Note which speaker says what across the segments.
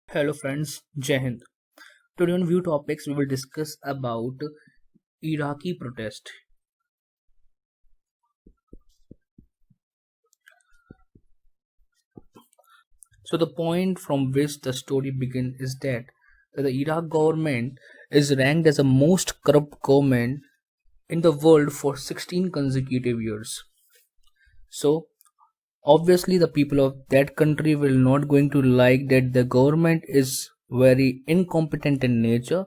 Speaker 1: Hello friends, Jai Hind. Today on View Topics we will discuss about Iraqi protest. So the point from which the story begins is that the Iraq government is ranked as the most corrupt government in the world for 16 consecutive years. So obviously the people of that country will not going to like that the government is very incompetent in nature.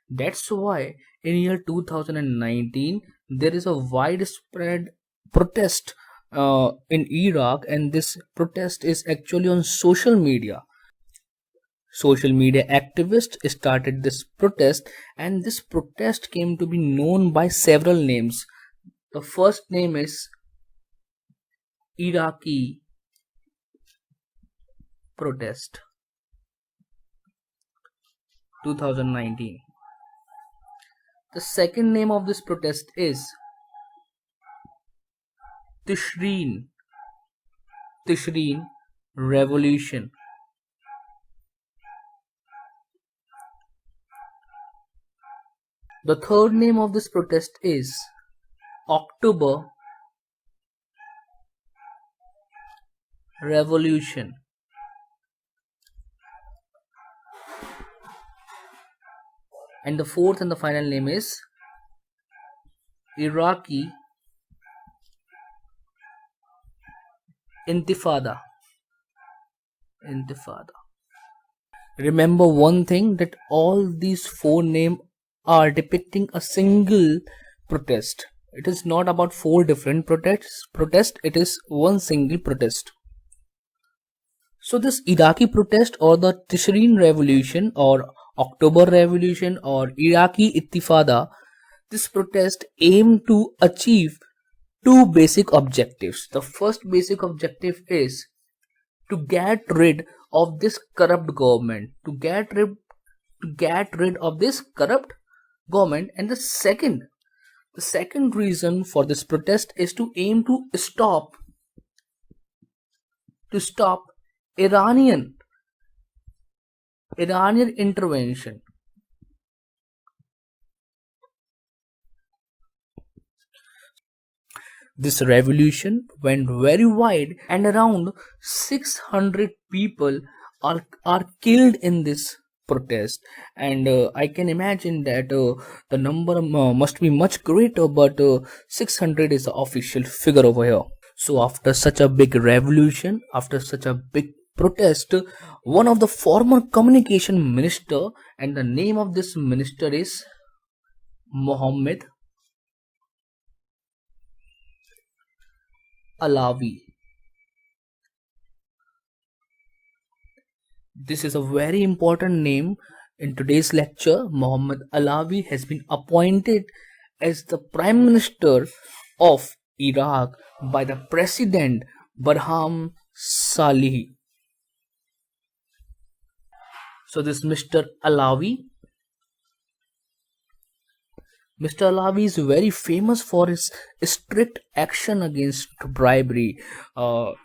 Speaker 1: That's why in year 2019 there is a widespread protest in Iraq, and this protest is actually on social media. Social media activists started this protest, and this protest came to be known by several names. The first name is Iraqi protest 2019. The second name of this protest is Tishreen Tishreen Revolution. The third name of this protest is October Revolution. And the fourth and the final name is Iraqi Intifada. Remember one thing, that all these four names are depicting a single protest. It is not about four different protest, it is one single protest. So this Iraqi protest, or the Tishreen Revolution, or October Revolution, or Iraqi Ittifada, this protest aimed to achieve two basic objectives. The first basic objective is to get rid of this corrupt government, of this corrupt government. And the second reason for this protest is to aim to stop Iranian intervention. This revolution went very wide, and around 600 people are killed in this protest. And I can imagine that the number must be much greater, but 600 is the official figure over here. So after such a big revolution, after such a big protest, one of the former communication minister, and the name of this minister is Mohammed Alawi. This is a very important name in today's lecture. Mohammed Alawi has been appointed as the Prime Minister of Iraq by the President Barham Salih. So this Mr. Alawi is very famous for his strict action against bribery. You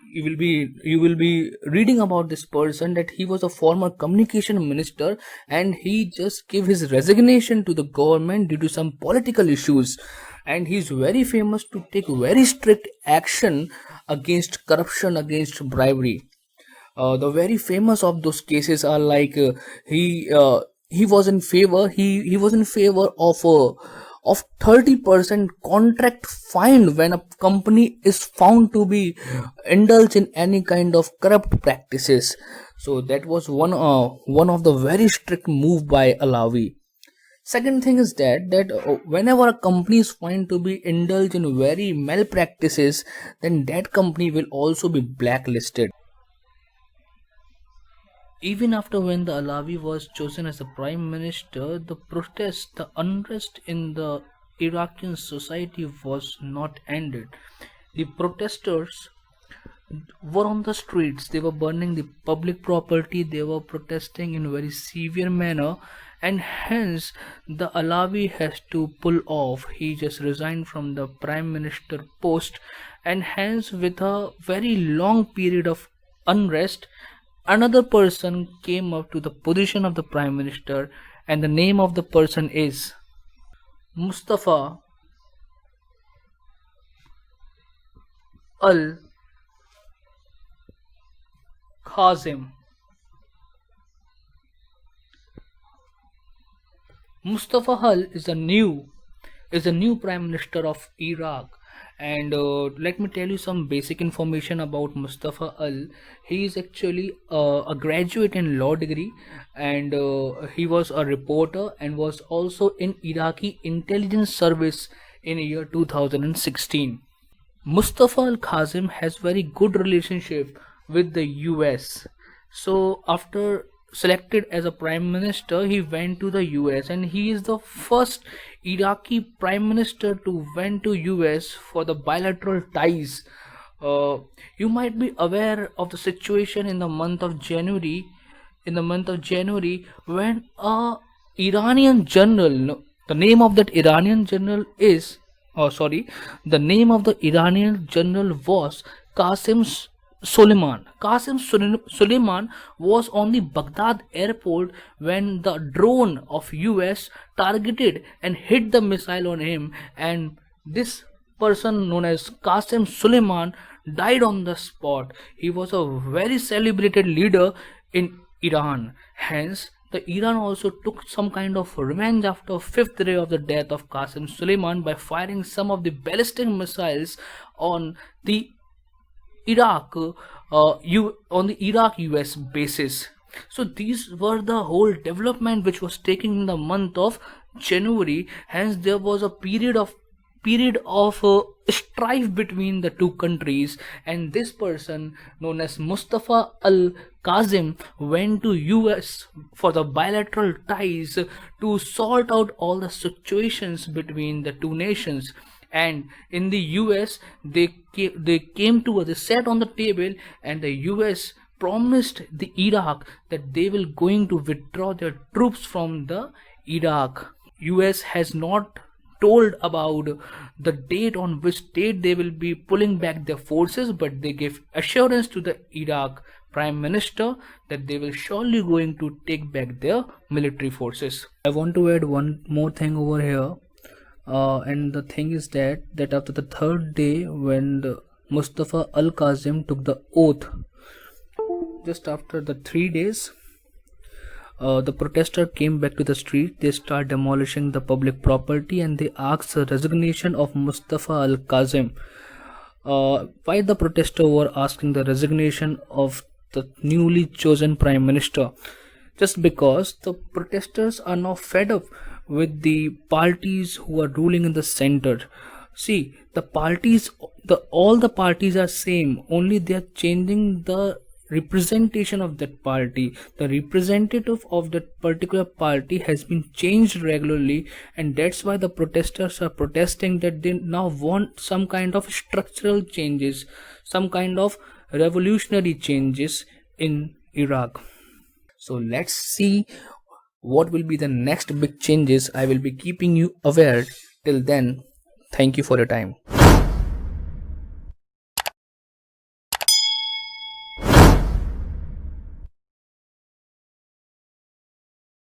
Speaker 1: will be reading about this person, that he was a former communication minister, and he just gave his resignation to the government due to some political issues. And he's very famous to take very strict action against corruption, against bribery. The very famous of those cases are like he was in favor of 30% contract fine when a company is found to be indulged in any kind of corrupt practices. So that was one of the very strict move by Alawi. Second thing is that whenever a company is found to be indulged in very malpractices, then that company will also be blacklisted. Even after when the Alawi was chosen as the prime minister, the unrest in the Iraqi society was not ended. The protesters were on the streets, they were burning the public property, they were protesting in very severe manner, and hence the Alawi has to pull off. He just resigned from the prime minister post, and hence with a very long period of unrest, another person came up to the position of the prime minister, and the name of the person is Mustafa Al Kazim. Mustafa Hal is the new prime minister of Iraq. And let me tell you some basic information about Mustafa Al. He is actually a graduate in law degree, and he was a reporter and was also in Iraqi intelligence service in year 2016. Mustafa Al Kazim has very good relationship with the US. So after selected as a prime minister, he went to the US, and he is the first Iraqi prime minister to went to US for the bilateral ties. Uh, you might be aware of the situation in the month of January. In the month of January, when a Iranian general, no, the name of that Iranian general is, oh sorry, the name of the Iranian general was Qasim Soleiman. Soleiman was on the Baghdad airport when the drone of US targeted and hit the missile on him, and this person known as Qasim Suleiman died on the spot. He was a very celebrated leader in Iran. Hence, the Iran also took some kind of revenge after fifth day of the death of Qasim Suleiman by firing some of the ballistic missiles on the Iraq, on the Iraq US bases. So these were the whole development which was taking in the month of January. Hence, there was a period of strife between the two countries, and this person known as Mustafa Al Kazim went to US for the bilateral ties to sort out all the situations between the two nations. And in the US, they sat on the table, and the US promised the Iraq that they will going to withdraw their troops from the Iraq. US has not told about the date on which date they will be pulling back their forces, but they gave assurance to the Iraq prime minister that they will surely going to take back their military forces. I want to add one more thing over here, and the thing is that after the third day, when the Mustafa Al Kazim took the oath, just after the 3 days, the protester came back to the street. They start demolishing the public property, and they asked the resignation of Mustafa Al Kazim. Why the protester were asking the resignation of the newly chosen prime minister? Just because the protesters are now fed up with the parties who are ruling in the center. See, all the parties are same, only they are changing the representation of that party. The representative of that particular party has been changed regularly, and that's why the protesters are protesting, that they now want some kind of structural changes, some kind of revolutionary changes in Iraq. So let's see what will be the next big changes. I will be keeping you aware. Till then, thank you for your time.